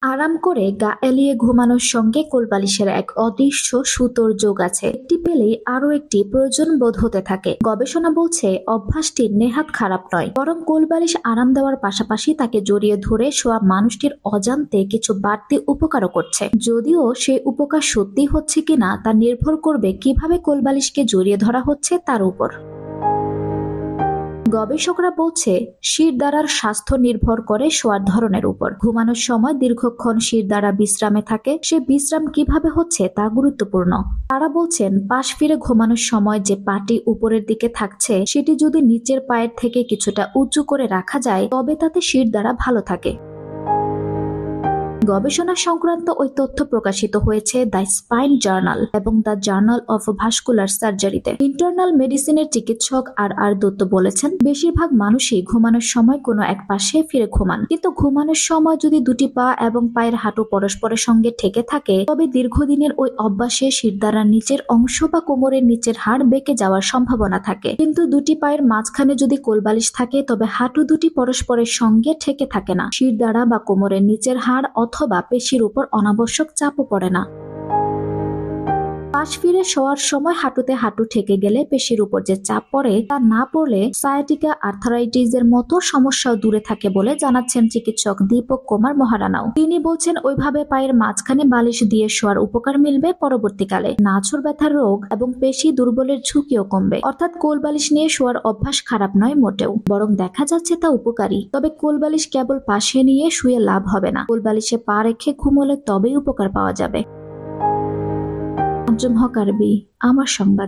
আরাম করে গা এলিয়ে ঘুমানোর সঙ্গে কোলবালিশের এক অদৃশ্য সুতোর যোগ আছে। একটি পেলেই আরো একটি প্রয়োজন বোধ হতে থাকে। গবেষণা বলছে অভ্যাসটি নেহাত খারাপ নয়, বরং কোলবালিশ আরাম দেওয়ার পাশাপাশি তাকে জড়িয়ে ধরে শোয়া মানুষটির অজান্তে কিছু বাড়তি উপকারও করছে। যদিও সেই উপকার সত্যি হচ্ছে কিনা তা নির্ভর করবে কিভাবে কোলবালিশকে জড়িয়ে ধরা হচ্ছে তার উপর। গবেষকরা বলছে শিরদাঁড়ার স্বাস্থ্য নির্ভর করে শোয়ার ধরনের উপর। ঘুমানোর সময় দীর্ঘক্ষণ শিরদাঁড়া বিশ্রামে থাকে, সে বিশ্রাম কিভাবে হচ্ছে তা গুরুত্বপূর্ণ। তারা বলছেন পাশ ফিরে ঘুমানোর সময় যে পাটি উপরের দিকে থাকছে সেটি যদি নিচের পায়ের থেকে কিছুটা উঁচু করে রাখা যায় তবে তাতে শিরদাঁড়া ভালো থাকে। গবেষণা সংক্রান্ত ওই তথ্য প্রকাশিত হয়েছে দ্য স্পাইন জার্নাল এবং দ্য জার্নাল অফ ভাস্কুলার সার্জারিতে। ইন্টারনাল মেডিসিনের চিকিৎসক আর দত্ত বলেছেন বেশিরভাগ মানুষই ঘুমানোর সময় কোনো এক পাশে ফিরে ঘুমান, কিন্তু ঘুমানোর সময় যদি দুটি পা এবং পায়ের হাঁটু পরস্পরের সঙ্গে ঠেকে থাকে তবে দীর্ঘদিনের ওই অভ্যাসে শিরদাঁড়ার নিচের অংশ বা কোমরের নিচের হাড় বেঁকে যাওয়ার সম্ভাবনা থাকে। কিন্তু দুটি পায়ের মাঝখানে যদি কোলবালিশ থাকে তবে হাঁটু দুটি পরস্পরের সঙ্গে ঠেকে থাকে না, শিরদাঁড়া বা কোমরের নিচের হাড় অথবা পেশির উপর অনাবশ্যক চাপও পড়ে না। পাশ ফিরে শোয়ার সময় হাঁটুতে হাঁটু ঠেকে গেলে পেশির উপর যে চাপ পড়ে তা না পড়লে সায়াটিকা আর্থারাইটিসের মতো সমস্যাও দূরে থাকে বলে জানাচ্ছেন চিকিৎসক দীপক কুমার মহারানাও। তিনি বলছেন ওইভাবে পায়ের মাঝখানে বালিশ দিয়ে শোয়ার উপকার মিলবে পরবর্তীকালে। নাছোড় ব্যথার রোগ এবং পেশি দুর্বলের ঝুঁকিও কমবে। অর্থাৎ কোলবালিশ নিয়ে শোয়ার অভ্যাস খারাপ নয় মোটেও, বরং দেখা যাচ্ছে তা উপকারী। তবে কোলবালিশ কেবল পাশে নিয়ে শুয়ে লাভ হবে না, কোলবালিশে পা রেখে ঘুমোলে তবেই উপকার পাওয়া যাবে। আঞ্জুম হক আরবি, আমার সংবাদ।